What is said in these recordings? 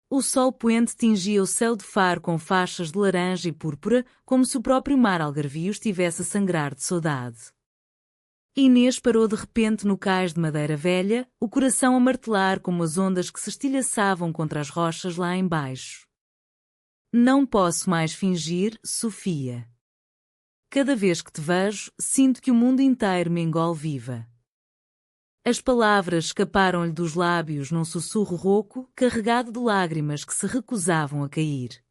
O sol poente tingia o céu de Faro com faixas de laranja e púrpura, como se o próprio mar algarvio estivesse a sangrar de saudade. Inês parou de repente no cais de madeira velha, o coração a martelar como as ondas que se estilhaçavam contra as rochas lá embaixo. Não posso mais fingir, Sofia. Cada vez que te vejo, sinto que o mundo inteiro me engole viva. As palavras escaparam-lhe dos lábios num sussurro rouco, carregado de lágrimas que se recusavam a cair.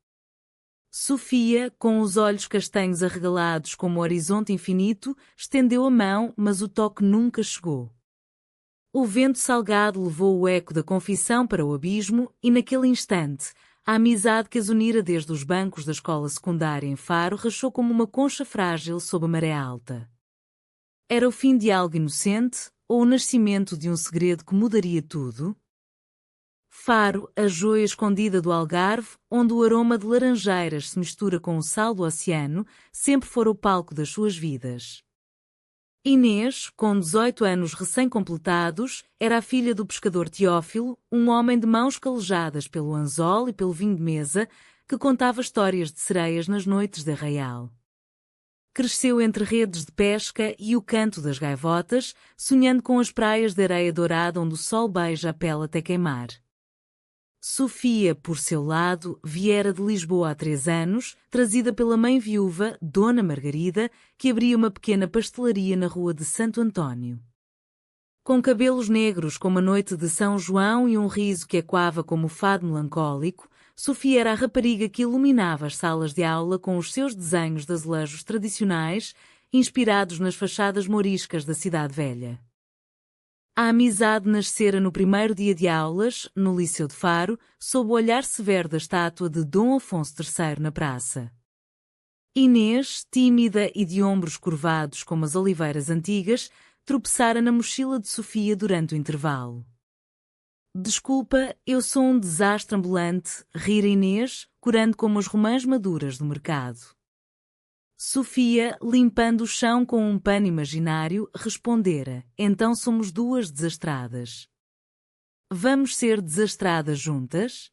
Sofia, com os olhos castanhos arregalados como o horizonte infinito, estendeu a mão, mas o toque nunca chegou. O vento salgado levou o eco da confissão para o abismo e, naquele instante, a amizade que as unira desde os bancos da escola secundária em Faro rachou como uma concha frágil sob a maré alta. Era o fim de algo inocente, ou o nascimento de um segredo que mudaria tudo? Faro, a joia escondida do Algarve, onde o aroma de laranjeiras se mistura com o sal do oceano, sempre fora o palco das suas vidas. Inês, com 18 anos recém-completados, era a filha do pescador Teófilo, um homem de mãos calejadas pelo anzol e pelo vinho de mesa, que contava histórias de sereias nas noites de arraial. Cresceu entre redes de pesca e o canto das gaivotas, sonhando com as praias de areia dourada onde o sol beija a pele até queimar. Sofia, por seu lado, viera de Lisboa há 3 anos, trazida pela mãe viúva, Dona Margarida, que abria uma pequena pastelaria na rua de Santo António. Com cabelos negros como a noite de São João e um riso que ecoava como o fado melancólico, Sofia era a rapariga que iluminava as salas de aula com os seus desenhos de azulejos tradicionais, inspirados nas fachadas mouriscas da cidade velha. A amizade nascera no primeiro dia de aulas, no Liceu de Faro, sob o olhar severo da estátua de Dom Afonso III na praça. Inês, tímida e de ombros curvados como as oliveiras antigas, tropeçara na mochila de Sofia durante o intervalo. Desculpa, eu sou um desastre ambulante, rira Inês, corando como as romãs maduras do mercado. Sofia, limpando o chão com um pano imaginário, respondera: então somos duas desastradas. Vamos ser desastradas juntas?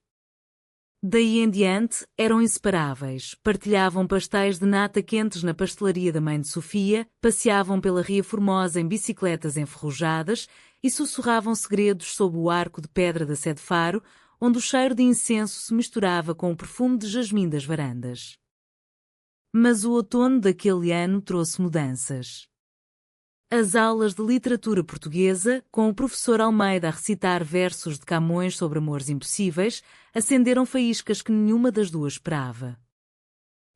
Daí em diante, eram inseparáveis, partilhavam pastéis de nata quentes na pastelaria da mãe de Sofia, passeavam pela Ria Formosa em bicicletas enferrujadas e sussurravam segredos sob o arco de pedra da Sé de Faro, onde o cheiro de incenso se misturava com o perfume de jasmim das varandas. Mas o outono daquele ano trouxe mudanças. As aulas de literatura portuguesa, com o professor Almeida a recitar versos de Camões sobre amores impossíveis, acenderam faíscas que nenhuma das duas esperava.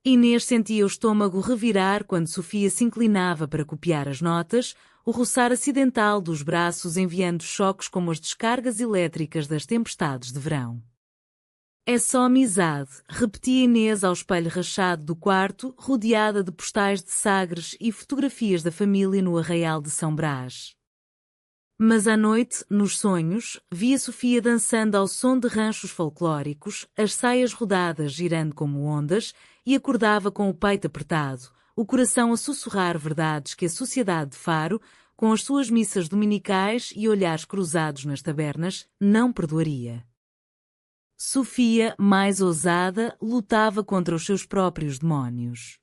Inês sentia o estômago revirar quando Sofia se inclinava para copiar as notas, o roçar acidental dos braços enviando choques como as descargas elétricas das tempestades de verão. É só amizade, repetia Inês ao espelho rachado do quarto, rodeada de postais de Sagres e fotografias da família no arraial de São Brás. Mas à noite, nos sonhos, via Sofia dançando ao som de ranchos folclóricos, as saias rodadas girando como ondas, e acordava com o peito apertado, o coração a sussurrar verdades que a sociedade de Faro, com as suas missas dominicais e olhares cruzados nas tabernas, não perdoaria. Sofia, mais ousada, lutava contra os seus próprios demónios.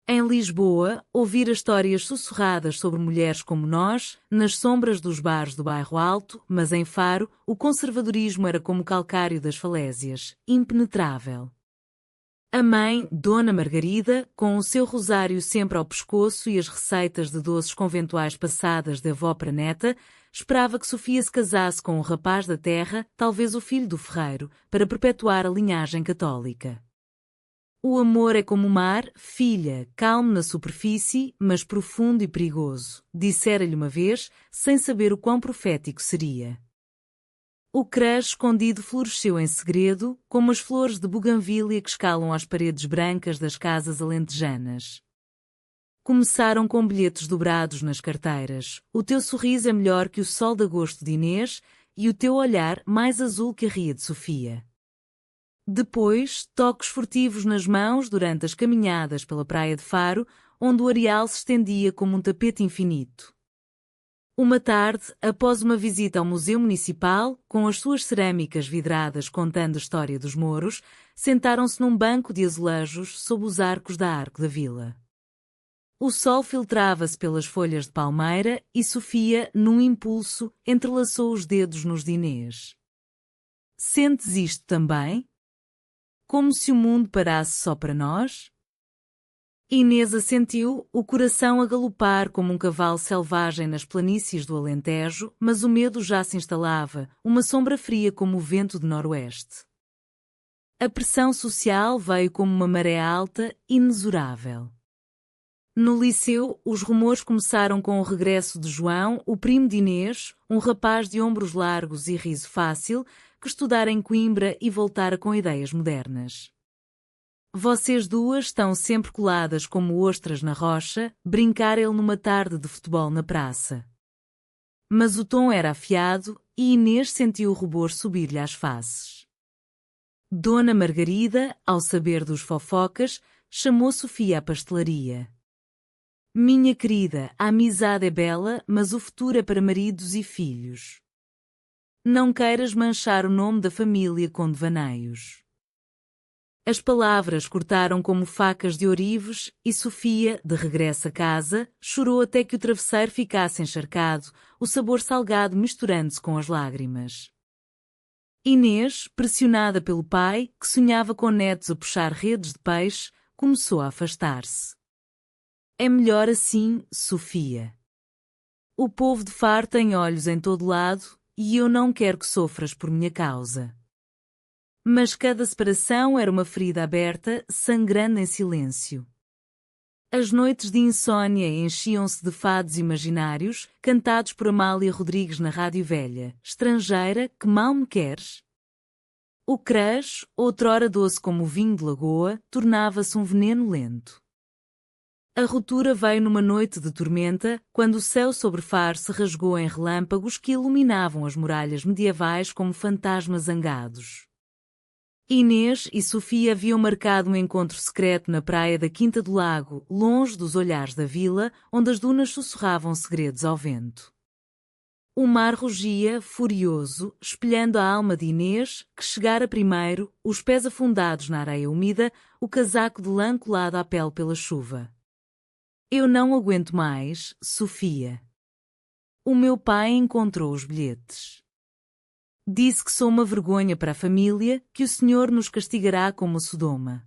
Em Lisboa, ouvira histórias sussurradas sobre mulheres como nós, nas sombras dos bares do bairro Alto, mas em Faro, o conservadorismo era como o calcário das falésias, impenetrável. A mãe, Dona Margarida, com o seu rosário sempre ao pescoço e as receitas de doces conventuais passadas de avó para neta, esperava que Sofia se casasse com um rapaz da terra, talvez o filho do ferreiro, para perpetuar a linhagem católica. O amor é como o mar, filha, calmo na superfície, mas profundo e perigoso, dissera-lhe uma vez, sem saber o quão profético seria. O crush escondido floresceu em segredo, como as flores de buganvília que escalam as paredes brancas das casas alentejanas. Começaram com bilhetes dobrados nas carteiras. O teu sorriso é melhor que o sol de agosto de Inês e o teu olhar mais azul que a ria de Sofia. Depois, toques furtivos nas mãos durante as caminhadas pela praia de Faro, onde o areal se estendia como um tapete infinito. Uma tarde, após uma visita ao Museu Municipal, com as suas cerâmicas vidradas contando a história dos mouros, sentaram-se num banco de azulejos sob os arcos da Arco da Vila. O sol filtrava-se pelas folhas de palmeira e Sofia, num impulso, entrelaçou os dedos nos de Inês. Sentes isto também? Como se o mundo parasse só para nós? Inês assentiu, o coração a galopar como um cavalo selvagem nas planícies do Alentejo, mas o medo já se instalava, uma sombra fria como o vento de noroeste. A pressão social veio como uma maré alta, inexorável. No liceu, os rumores começaram com o regresso de João, o primo de Inês, um rapaz de ombros largos e riso fácil, que estudara em Coimbra e voltara com ideias modernas. Vocês duas estão sempre coladas como ostras na rocha, brincar ele numa tarde de futebol na praça. Mas o tom era afiado e Inês sentiu o rubor subir-lhe às faces. Dona Margarida, ao saber dos fofocas, chamou Sofia à pastelaria. Minha querida, a amizade é bela, mas o futuro é para maridos e filhos. Não queiras manchar o nome da família com devaneios. As palavras cortaram como facas de ourives e Sofia, de regresso a casa, chorou até que o travesseiro ficasse encharcado, o sabor salgado misturando-se com as lágrimas. Inês, pressionada pelo pai, que sonhava com netos a puxar redes de peixe, começou a afastar-se. É melhor assim, Sofia. O povo de Faro tem olhos em todo lado e eu não quero que sofras por minha causa. Mas cada separação era uma ferida aberta, sangrando em silêncio. As noites de insônia enchiam-se de fados imaginários, cantados por Amália Rodrigues na Rádio Velha, estrangeira, que mal me queres? O crush, outrora doce como o vinho de lagoa, tornava-se um veneno lento. A ruptura veio numa noite de tormenta, quando o céu sobre Faro se rasgou em relâmpagos que iluminavam as muralhas medievais como fantasmas zangados. Inês e Sofia haviam marcado um encontro secreto na praia da Quinta do Lago, longe dos olhares da vila, onde as dunas sussurravam segredos ao vento. O mar rugia, furioso, espelhando a alma de Inês, que chegara primeiro, os pés afundados na areia úmida, o casaco de lã colado à pele pela chuva. Eu não aguento mais, Sofia. O meu pai encontrou os bilhetes. Disse que sou uma vergonha para a família, que o Senhor nos castigará como Sodoma.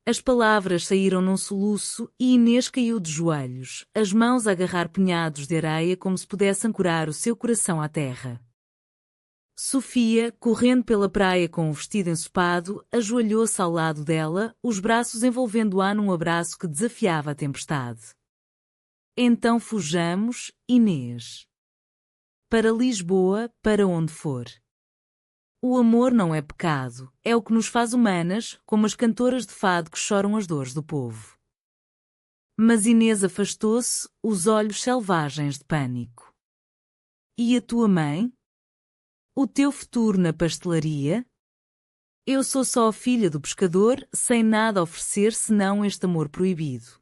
As palavras saíram num soluço e Inês caiu de joelhos, as mãos a agarrar punhados de areia como se pudesse ancorar o seu coração à terra. Sofia, correndo pela praia com o vestido ensopado, ajoelhou-se ao lado dela, os braços envolvendo-a num abraço que desafiava a tempestade. Então fujamos, Inês. Para Lisboa, para onde for. O amor não é pecado, é o que nos faz humanas, como as cantoras de fado que choram as dores do povo. Mas Inês afastou-se, os olhos selvagens de pânico. E a tua mãe? O teu futuro na pastelaria? Eu sou só a filha do pescador, sem nada a oferecer senão este amor proibido.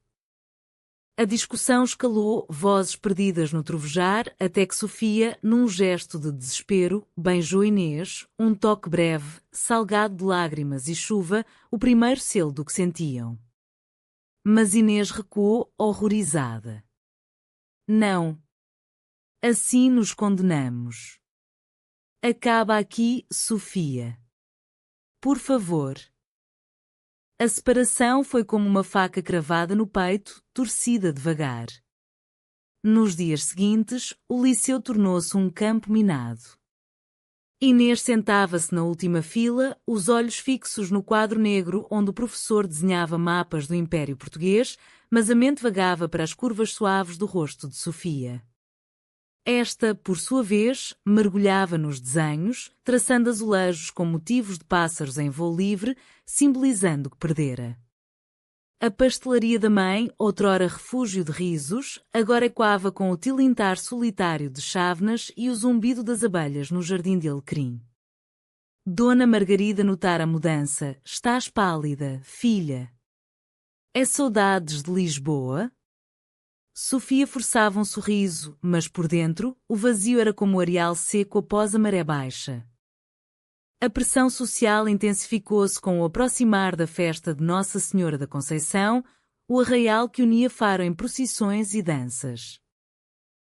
A discussão escalou, vozes perdidas no trovejar, até que Sofia, num gesto de desespero, beijou Inês, um toque breve, salgado de lágrimas e chuva, o primeiro selo do que sentiam. Mas Inês recuou, horrorizada. Não. Assim nos condenamos. Acaba aqui, Sofia. Por favor. A separação foi como uma faca cravada no peito, torcida devagar. Nos dias seguintes, o liceu tornou-se um campo minado. Inês sentava-se na última fila, os olhos fixos no quadro negro onde o professor desenhava mapas do Império Português, mas a mente vagava para as curvas suaves do rosto de Sofia. Esta, por sua vez, mergulhava nos desenhos, traçando azulejos com motivos de pássaros em voo livre, simbolizando que perdera. A pastelaria da mãe, outrora refúgio de risos, agora ecoava com o tilintar solitário de chávenas e o zumbido das abelhas no jardim de alecrim. Dona Margarida notara a mudança. Estás pálida, filha. É saudades de Lisboa? Sofia forçava um sorriso, mas por dentro, o vazio era como o areal seco após a maré baixa. A pressão social intensificou-se com o aproximar da festa de Nossa Senhora da Conceição, o arraial que unia Faro em procissões e danças.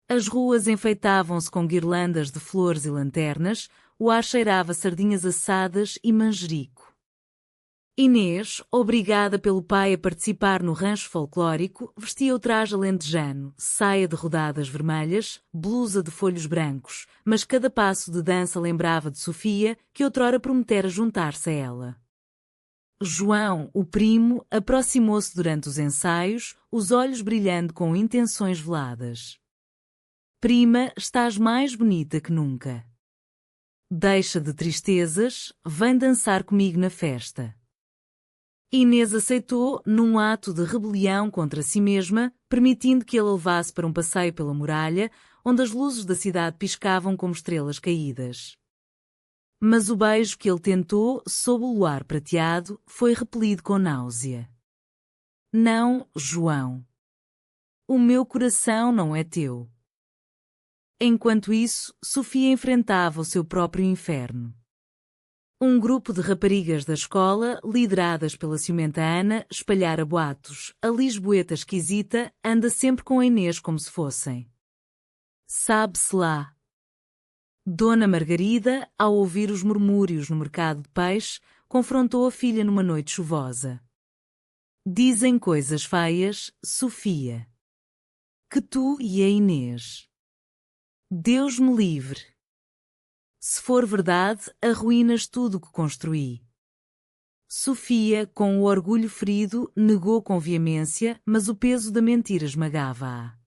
As ruas enfeitavam-se com guirlandas de flores e lanternas, o ar cheirava sardinhas assadas e manjerico. Inês, obrigada pelo pai a participar no rancho folclórico, vestia o traje alentejano, saia de rodadas vermelhas, blusa de folhos brancos, mas cada passo de dança lembrava de Sofia, que outrora prometera juntar-se a ela. João, o primo, aproximou-se durante os ensaios, os olhos brilhando com intenções veladas. Prima, estás mais bonita que nunca. Deixa de tristezas, vem dançar comigo na festa. Inês aceitou, num ato de rebelião contra si mesma, permitindo que ele a levasse para um passeio pela muralha, onde as luzes da cidade piscavam como estrelas caídas. Mas o beijo que ele tentou, sob o luar prateado, foi repelido com náusea. Não, João. O meu coração não é teu. Enquanto isso, Sofia enfrentava o seu próprio inferno. Um grupo de raparigas da escola, lideradas pela ciumenta Ana, espalhara boatos. A lisboeta esquisita anda sempre com a Inês como se fossem. Sabe-se lá. Dona Margarida, ao ouvir os murmúrios no mercado de peixe, confrontou a filha numa noite chuvosa. Dizem coisas feias, Sofia. Que tu e a Inês. Deus me livre. Se for verdade, arruínas tudo o que construí. Sofia, com o orgulho ferido, negou com veemência, mas o peso da mentira esmagava-a.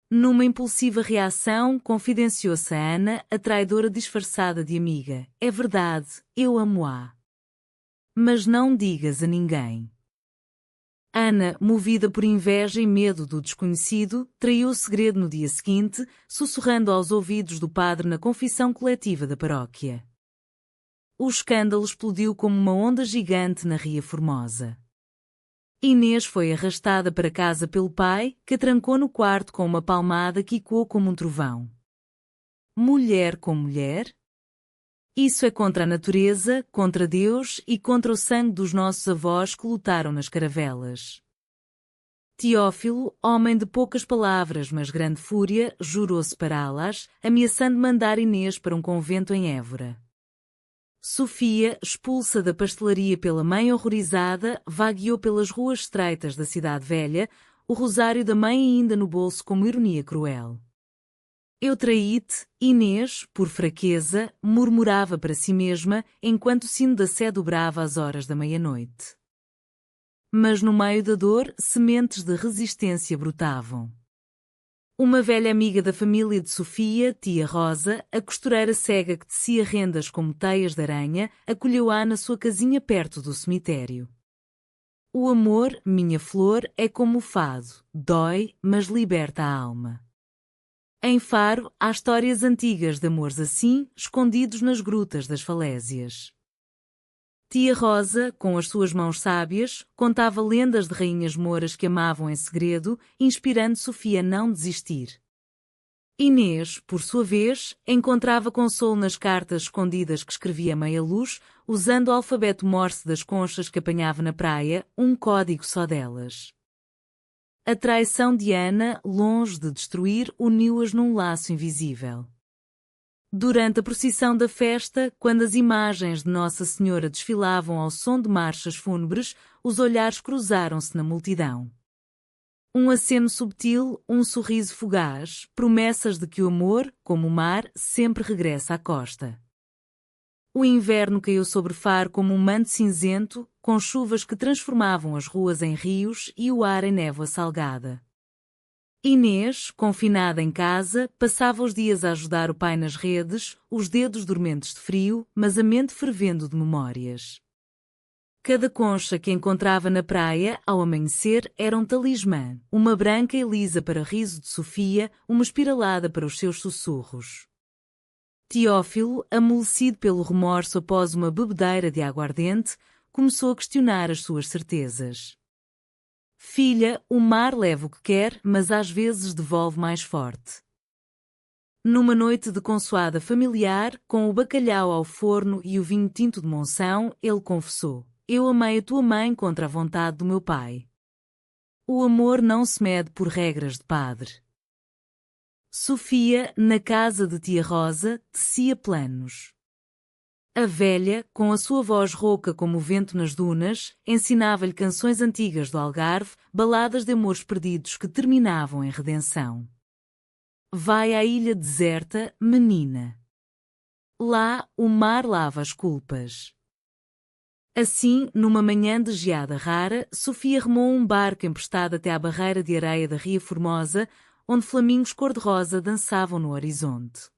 Numa impulsiva reação, confidenciou-se a Ana, a traidora disfarçada de amiga. É verdade, eu amo-a. Mas não digas a ninguém. Ana, movida por inveja e medo do desconhecido, traiu o segredo no dia seguinte, sussurrando aos ouvidos do padre na confissão coletiva da paróquia. O escândalo explodiu como uma onda gigante na Ria Formosa. Inês foi arrastada para casa pelo pai, que a trancou no quarto com uma palmada que ecoou como um trovão. Mulher com mulher? Isso é contra a natureza, contra Deus e contra o sangue dos nossos avós que lutaram nas caravelas. Teófilo, homem de poucas palavras mas grande fúria, jurou separá-las, ameaçando mandar Inês para um convento em Évora. Sofia, expulsa da pastelaria pela mãe horrorizada, vagueou pelas ruas estreitas da cidade velha, o rosário da mãe ainda no bolso como ironia cruel. Eu traí-te, Inês, por fraqueza, murmurava para si mesma, enquanto o sino da sé dobrava às horas da meia-noite. Mas no meio da dor, sementes de resistência brotavam. Uma velha amiga da família de Sofia, tia Rosa, a costureira cega que tecia rendas como teias de aranha, acolheu-a na sua casinha perto do cemitério. O amor, minha flor, é como o fado, dói, mas liberta a alma. Em Faro, há histórias antigas de amores assim, escondidos nas grutas das falésias. Tia Rosa, com as suas mãos sábias, contava lendas de rainhas mouras que amavam em segredo, inspirando Sofia a não desistir. Inês, por sua vez, encontrava consolo nas cartas escondidas que escrevia à meia-luz, usando o alfabeto Morse das conchas que apanhava na praia, um código só delas. A traição de Ana, longe de destruir, uniu-as num laço invisível. Durante a procissão da festa, quando as imagens de Nossa Senhora desfilavam ao som de marchas fúnebres, os olhares cruzaram-se na multidão. Um aceno subtil, um sorriso fugaz, promessas de que o amor, como o mar, sempre regressa à costa. O inverno caiu sobre Faro como um manto cinzento, com chuvas que transformavam as ruas em rios e o ar em névoa salgada. Inês, confinada em casa, passava os dias a ajudar o pai nas redes, os dedos dormentes de frio, mas a mente fervendo de memórias. Cada concha que encontrava na praia, ao amanhecer, era um talismã, uma branca e lisa para o riso de Sofia, uma espiralada para os seus sussurros. Teófilo, amolecido pelo remorso após uma bebedeira de aguardente, começou a questionar as suas certezas. Filha, o mar leva o que quer, mas às vezes devolve mais forte. Numa noite de consoada familiar, com o bacalhau ao forno e o vinho tinto de Monção, ele confessou: eu amei a tua mãe contra a vontade do meu pai. O amor não se mede por regras de padre. Sofia, na casa de tia Rosa, tecia planos. A velha, com a sua voz rouca como o vento nas dunas, ensinava-lhe canções antigas do Algarve, baladas de amores perdidos que terminavam em redenção. Vai à ilha deserta, menina. Lá, o mar lava as culpas. Assim, numa manhã de geada rara, Sofia remou um barco emprestado até à barreira de areia da Ria Formosa, onde flamingos cor-de-rosa dançavam no horizonte.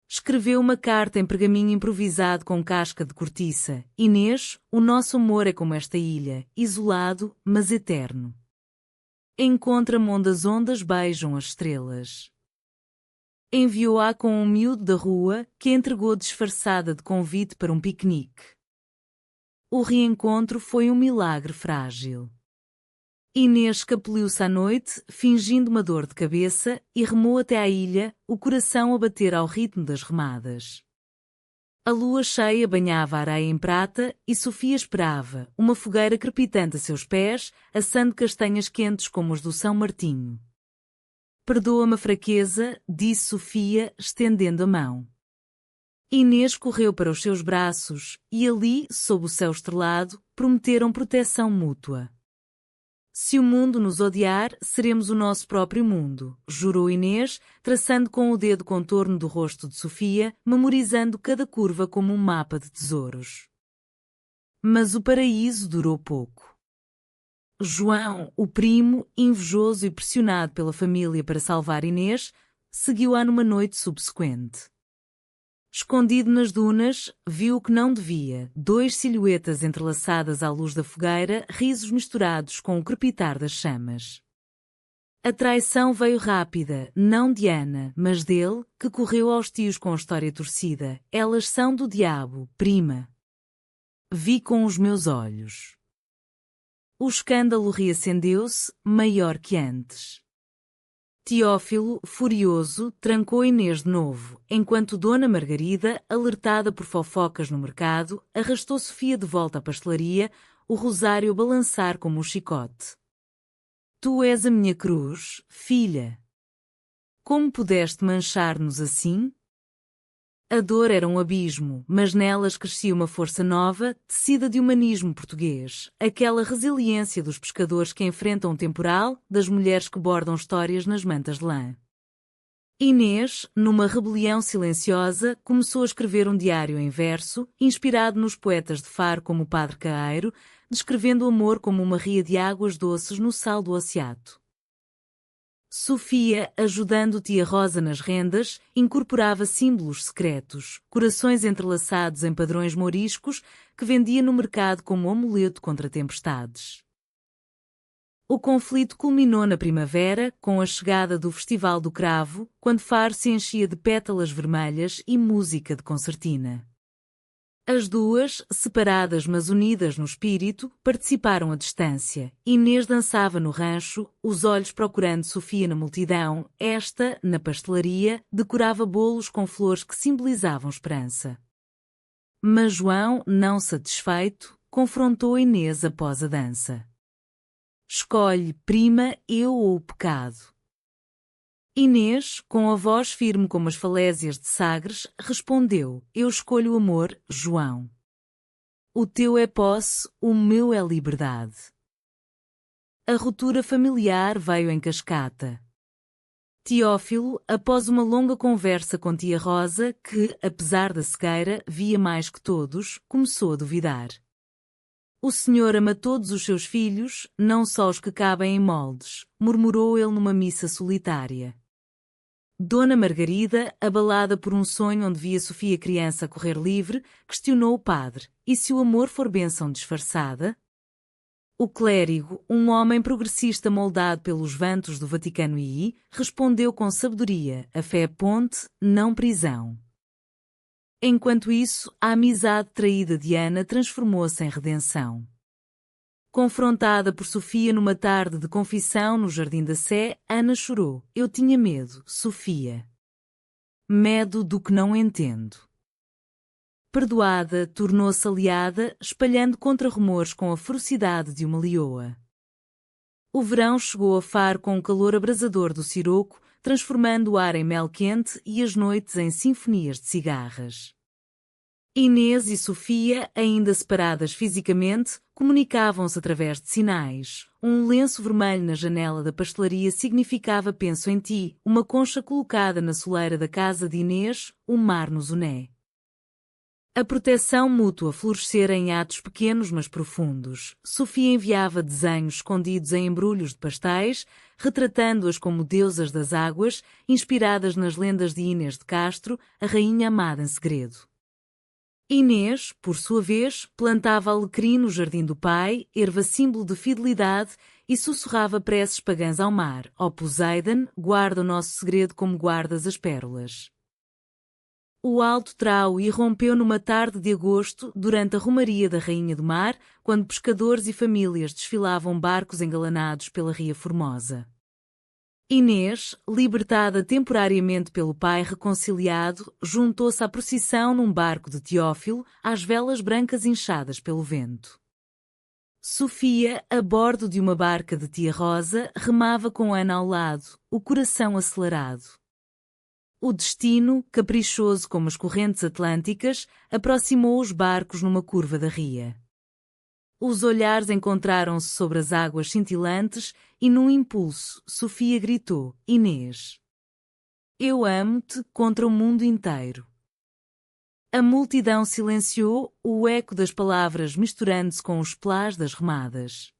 Escreveu uma carta em pergaminho improvisado com casca de cortiça. Inês, o nosso amor é como esta ilha, isolado, mas eterno. Encontra-me onde as ondas beijam as estrelas. Enviou-a com um miúdo da rua, que entregou disfarçada de convite para um piquenique. O reencontro foi um milagre frágil. Inês escapuliu-se à noite, fingindo uma dor de cabeça, e remou até à ilha, o coração a bater ao ritmo das remadas. A lua cheia banhava a areia em prata e Sofia esperava, uma fogueira crepitante a seus pés, assando castanhas quentes como as do São Martinho. Perdoa-me a fraqueza, disse Sofia, estendendo a mão. Inês correu para os seus braços, e ali, sob o céu estrelado, prometeram proteção mútua. Se o mundo nos odiar, seremos o nosso próprio mundo, jurou Inês, traçando com o dedo o contorno do rosto de Sofia, memorizando cada curva como um mapa de tesouros. Mas o paraíso durou pouco. João, o primo, invejoso e pressionado pela família para salvar Inês, seguiu-a numa noite subsequente. Escondido nas dunas, viu o que não devia, 2 silhuetas entrelaçadas à luz da fogueira, risos misturados com o crepitar das chamas. A traição veio rápida, não de Ana, mas dele, que correu aos tios com a história torcida. Elas são do diabo, prima. Vi com os meus olhos. O escândalo reacendeu-se, maior que antes. Teófilo, furioso, trancou Inês de novo, enquanto Dona Margarida, alertada por fofocas no mercado, arrastou Sofia de volta à pastelaria, o rosário a balançar como um chicote. Tu és a minha cruz, filha. Como pudeste manchar-nos assim? A dor era um abismo, mas nelas crescia uma força nova, tecida de humanismo português, aquela resiliência dos pescadores que enfrentam um temporal, das mulheres que bordam histórias nas mantas de lã. Inês, numa rebelião silenciosa, começou a escrever um diário em verso, inspirado nos poetas de Faro como o Padre Caeiro, descrevendo o amor como uma ria de águas doces no sal do Oceato. Sofia, ajudando tia Rosa nas rendas, incorporava símbolos secretos, corações entrelaçados em padrões mouriscos, que vendia no mercado como amuleto contra tempestades. O conflito culminou na primavera, com a chegada do Festival do Cravo, quando Faro se enchia de pétalas vermelhas e música de concertina. As duas, separadas mas unidas no espírito, participaram à distância. Inês dançava no rancho, os olhos procurando Sofia na multidão, esta, na pastelaria, decorava bolos com flores que simbolizavam esperança. Mas João, não satisfeito, confrontou Inês após a dança. Escolhe, prima, eu ou o pecado? Inês, com a voz firme como as falésias de Sagres, respondeu: eu escolho o amor, João. O teu é posse, o meu é liberdade. A ruptura familiar veio em cascata. Teófilo, após uma longa conversa com tia Rosa, que, apesar da cegueira, via mais que todos, começou a duvidar. O Senhor ama todos os seus filhos, não só os que cabem em moldes, murmurou ele numa missa solitária. Dona Margarida, abalada por um sonho onde via Sofia criança a correr livre, questionou o padre: e se o amor for bênção disfarçada? O clérigo, um homem progressista moldado pelos vantos do Vaticano II, respondeu com sabedoria: a fé é ponte, não prisão. Enquanto isso, a amizade traída de Ana transformou-se em redenção. Confrontada por Sofia numa tarde de confissão no Jardim da Sé, Ana chorou. Eu tinha medo, Sofia. Medo do que não entendo. Perdoada, tornou-se aliada, espalhando contra-rumores com a ferocidade de uma leoa. O verão chegou a Faro com o calor abrasador do siroco, transformando o ar em mel quente e as noites em sinfonias de cigarras. Inês e Sofia, ainda separadas fisicamente, comunicavam-se através de sinais. Um lenço vermelho na janela da pastelaria significava penso em ti, uma concha colocada na soleira da casa de Inês, o mar no Zuné. A proteção mútua florescera em atos pequenos mas profundos. Sofia enviava desenhos escondidos em embrulhos de pastéis, retratando-as como deusas das águas, inspiradas nas lendas de Inês de Castro, a rainha amada em segredo. Inês, por sua vez, plantava alecrim no jardim do pai, erva símbolo de fidelidade, e sussurrava preces pagãs ao mar. Ó Poseidon, guarda o nosso segredo como guardas as pérolas. O alto trau irrompeu numa tarde de agosto, durante a romaria da Rainha do Mar, quando pescadores e famílias desfilavam barcos engalanados pela Ria Formosa. Inês, libertada temporariamente pelo pai reconciliado, juntou-se à procissão num barco de Teófilo, às velas brancas inchadas pelo vento. Sofia, a bordo de uma barca de Tia Rosa, remava com Ana ao lado, o coração acelerado. O destino, caprichoso como as correntes atlânticas, aproximou os barcos numa curva da ria. Os olhares encontraram-se sobre as águas cintilantes e, num impulso, Sofia gritou: Inês! Eu amo-te contra o mundo inteiro. A multidão silenciou, o eco das palavras misturando-se com os plás das remadas.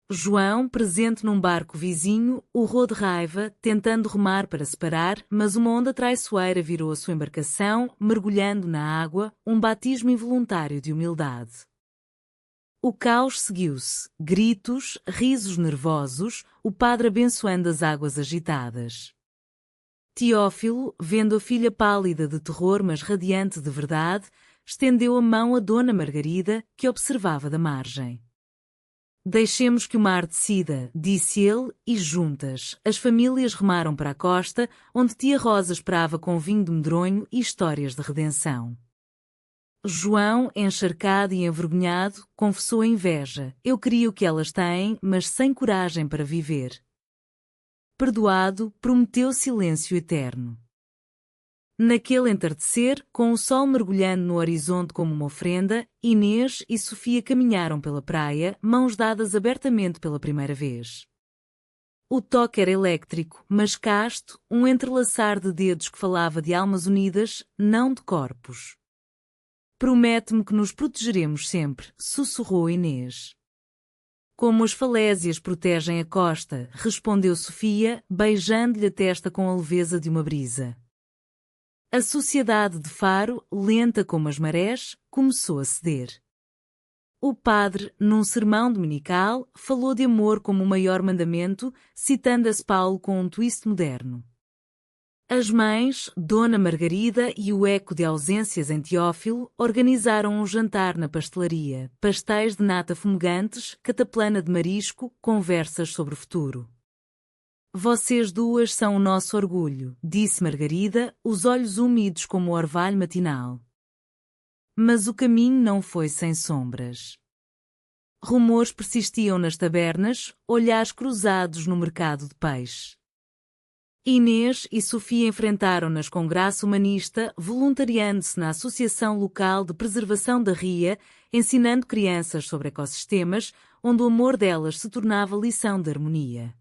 João, presente num barco vizinho, urrou de raiva, tentando remar para separar, mas uma onda traiçoeira virou a sua embarcação, mergulhando na água, um batismo involuntário de humildade. O caos seguiu-se, gritos, risos nervosos, o padre abençoando as águas agitadas. Teófilo, vendo a filha pálida de terror mas radiante de verdade, estendeu a mão a Dona Margarida, que observava da margem. Deixemos que o mar decida, disse ele, e juntas, as famílias remaram para a costa, onde Tia Rosa esperava com vinho de medronho e histórias de redenção. João, encharcado e envergonhado, confessou a inveja. Eu queria o que elas têm, mas sem coragem para viver. Perdoado, prometeu silêncio eterno. Naquele entardecer, com o sol mergulhando no horizonte como uma ofrenda, Inês e Sofia caminharam pela praia, mãos dadas abertamente pela primeira vez. O toque era elétrico, mas casto, um entrelaçar de dedos que falava de almas unidas, não de corpos. Promete-me que nos protegeremos sempre, sussurrou Inês. Como as falésias protegem a costa, respondeu Sofia, beijando-lhe a testa com a leveza de uma brisa. A sociedade de Faro, lenta como as marés, começou a ceder. O padre, num sermão dominical, falou de amor como o maior mandamento, citando-se Paulo com um twist moderno. As mães, Dona Margarida e o eco de ausências em Teófilo, organizaram um jantar na pastelaria, pastéis de nata fumegantes, cataplana de marisco, conversas sobre o futuro. Vocês duas são o nosso orgulho, disse Margarida, os olhos úmidos como o orvalho matinal. Mas o caminho não foi sem sombras. Rumores persistiam nas tabernas, olhares cruzados no mercado de peixe. Inês e Sofia enfrentaram-nas com graça humanista, voluntariando-se na Associação Local de Preservação da Ria, ensinando crianças sobre ecossistemas, onde o amor delas se tornava lição de harmonia.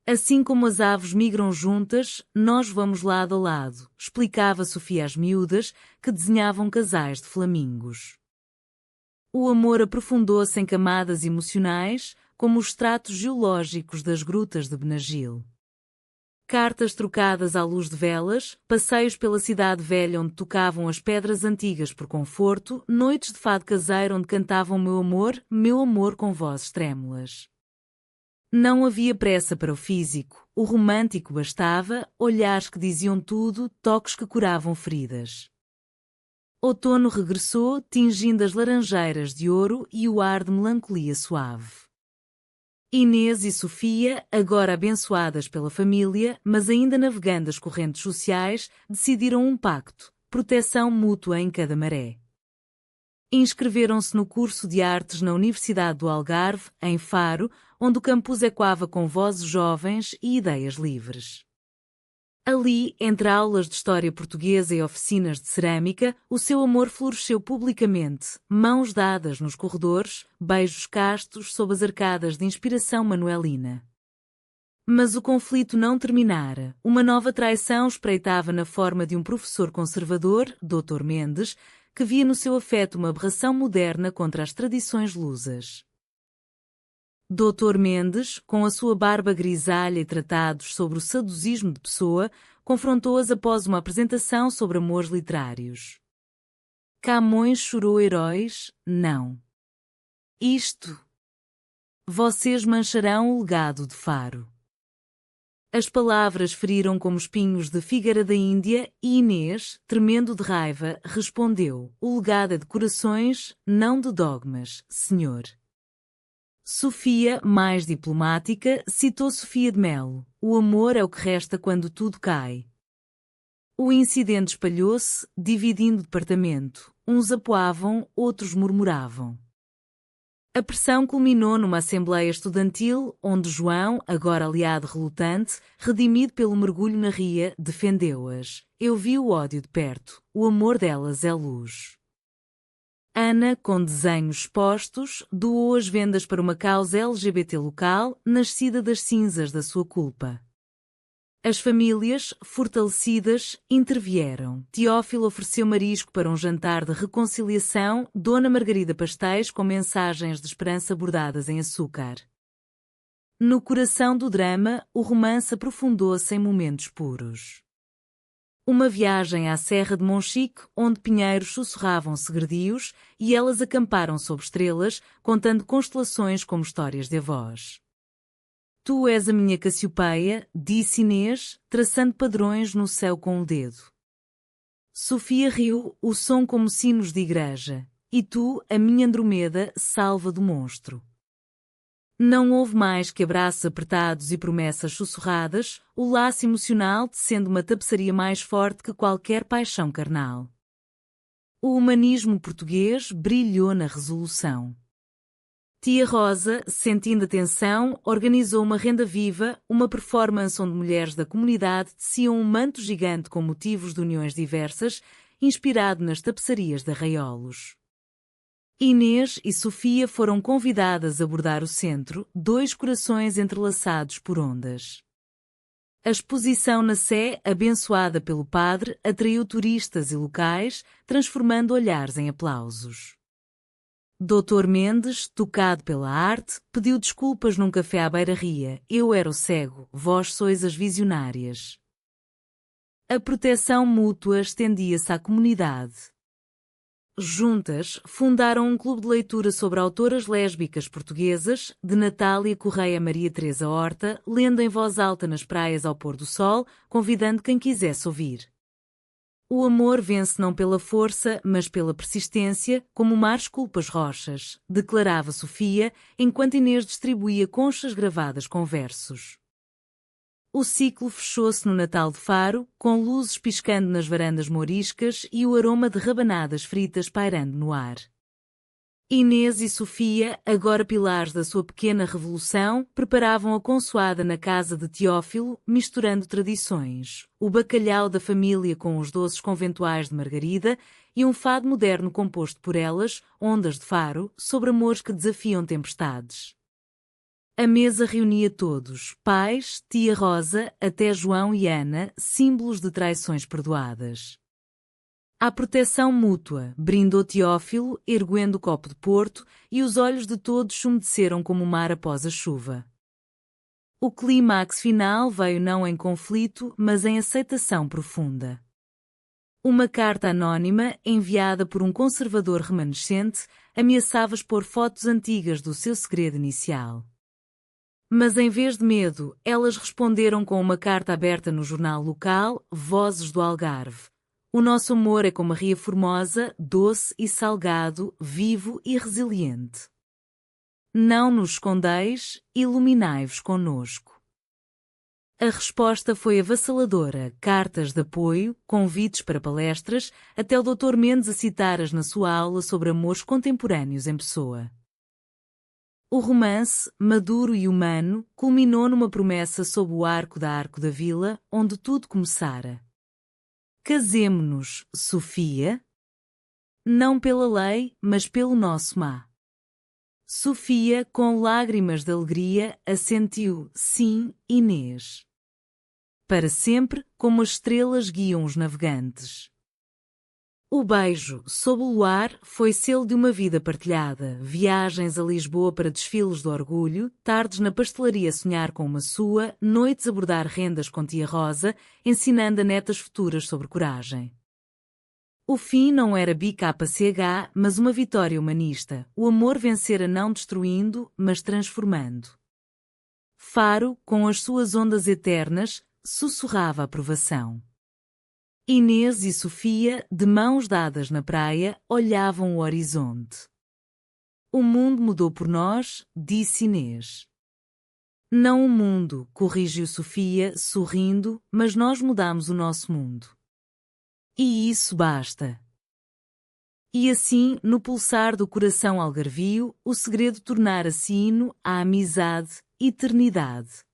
Assim como as aves migram juntas, nós vamos lado a lado, explicava Sofia às miúdas, que desenhavam casais de flamingos. O amor aprofundou-se em camadas emocionais, como os estratos geológicos das grutas de Benagil. Cartas trocadas à luz de velas, passeios pela cidade velha onde tocavam as pedras antigas por conforto, noites de fado caseiro onde cantavam meu amor com vozes trêmulas. Não havia pressa para o físico, o romântico bastava, olhares que diziam tudo, toques que curavam feridas. Outono regressou, tingindo as laranjeiras de ouro e o ar de melancolia suave. Inês e Sofia, agora abençoadas pela família, mas ainda navegando as correntes sociais, decidiram um pacto: proteção mútua em cada maré. Inscreveram-se no curso de artes na Universidade do Algarve, em Faro, onde o campus ecoava com vozes jovens e ideias livres. Ali, entre aulas de história portuguesa e oficinas de cerâmica, o seu amor floresceu publicamente, mãos dadas nos corredores, beijos castos sob as arcadas de inspiração manuelina. Mas o conflito não terminara. Uma nova traição espreitava na forma de um professor conservador, Dr. Mendes, que via no seu afeto uma aberração moderna contra as tradições lusas. Dr. Mendes, com a sua barba grisalha e tratados sobre o saudosismo de Pessoa, confrontou-as após uma apresentação sobre amores literários. Camões chorou heróis? Não. Isto. Vocês mancharão o legado de Faro. As palavras feriram como espinhos de figueira da Índia e Inês, tremendo de raiva, respondeu: o legado é de corações, não de dogmas, senhor. Sofia, mais diplomática, citou Sofia de Melo: o amor é o que resta quando tudo cai. O incidente espalhou-se, dividindo o departamento. Uns apoavam, outros murmuravam. A pressão culminou numa assembleia estudantil, onde João, agora aliado relutante, redimido pelo mergulho na ria, defendeu-as. Eu vi o ódio de perto, o amor delas é luz. Ana, com desenhos expostos, doou as vendas para uma causa LGBT local, nascida das cinzas da sua culpa. As famílias, fortalecidas, intervieram. Teófilo ofereceu marisco para um jantar de reconciliação, Dona Margarida pastéis com mensagens de esperança bordadas em açúcar. No coração do drama, o romance aprofundou-se em momentos puros. Uma viagem à Serra de Monchique, onde pinheiros sussurravam segredios, e elas acamparam sob estrelas, contando constelações como histórias de avós. Tu és a minha Cassiopeia, disse Inês, traçando padrões no céu com o dedo. Sofia riu, o som como sinos de igreja. E tu, a minha Andromeda, salva do monstro. Não houve mais que abraços apertados e promessas sussurradas, o laço emocional tecendo uma tapeçaria mais forte que qualquer paixão carnal. O humanismo português brilhou na resolução. Tia Rosa, sentindo a tensão, organizou uma renda viva, uma performance onde mulheres da comunidade teciam um manto gigante com motivos de uniões diversas, inspirado nas tapeçarias de arraiolos. Inês e Sofia foram convidadas a bordar o centro, dois corações entrelaçados por ondas. A exposição na Sé, abençoada pelo padre, atraiu turistas e locais, transformando olhares em aplausos. Dr. Mendes, tocado pela arte, pediu desculpas num café à beira-ria. Eu era o cego, vós sois as visionárias. A proteção mútua estendia-se à comunidade. Juntas, fundaram um clube de leitura sobre autoras lésbicas portuguesas, de Natália Correia a Maria Teresa Horta, lendo em voz alta nas praias ao pôr do sol, convidando quem quisesse ouvir. O amor vence não pela força, mas pela persistência, como o mar esculpa as rochas, declarava Sofia, enquanto Inês distribuía conchas gravadas com versos. O ciclo fechou-se no Natal de Faro, com luzes piscando nas varandas mouriscas e o aroma de rabanadas fritas pairando no ar. Inês e Sofia, agora pilares da sua pequena revolução, preparavam a consoada na casa de Teófilo, misturando tradições, o bacalhau da família com os doces conventuais de Margarida e um fado moderno composto por elas, ondas de Faro, sobre amores que desafiam tempestades. A mesa reunia todos, pais, tia Rosa, até João e Ana, símbolos de traições perdoadas. À proteção mútua, brindou Teófilo, erguendo o copo de Porto, e os olhos de todos umedeceram como o mar após a chuva. O clímax final veio não em conflito, mas em aceitação profunda. Uma carta anónima, enviada por um conservador remanescente, ameaçava expor fotos antigas do seu segredo inicial. Mas em vez de medo, elas responderam com uma carta aberta no jornal local, Vozes do Algarve. O nosso amor é como a ria formosa, doce e salgado, vivo e resiliente. Não nos escondeis, iluminai-vos conosco. A resposta foi avassaladora, cartas de apoio, convites para palestras, até o Dr. Mendes a citar-as na sua aula sobre amores contemporâneos em pessoa. O romance, maduro e humano, culminou numa promessa sob o arco da Vila, onde tudo começara. Casemo-nos, Sofia? Não pela lei, mas pelo nosso mar. Sofia, com lágrimas de alegria, assentiu, sim, Inês. Para sempre, como as estrelas guiam os navegantes. O beijo, sob o luar, foi selo de uma vida partilhada, viagens a Lisboa para desfiles do orgulho, tardes na pastelaria a sonhar com uma sua, noites a bordar rendas com tia Rosa, ensinando a netas futuras sobre coragem. O fim não era BKCH, mas uma vitória humanista, o amor vencera não destruindo, mas transformando. Faro, com as suas ondas eternas, sussurrava a aprovação. Inês e Sofia, de mãos dadas na praia, olhavam o horizonte. O mundo mudou por nós, disse Inês. Não o mundo, corrigiu Sofia, sorrindo, mas nós mudamos o nosso mundo. E isso basta. E assim, no pulsar do coração algarvio, o segredo tornara-se hino, a amizade, eternidade.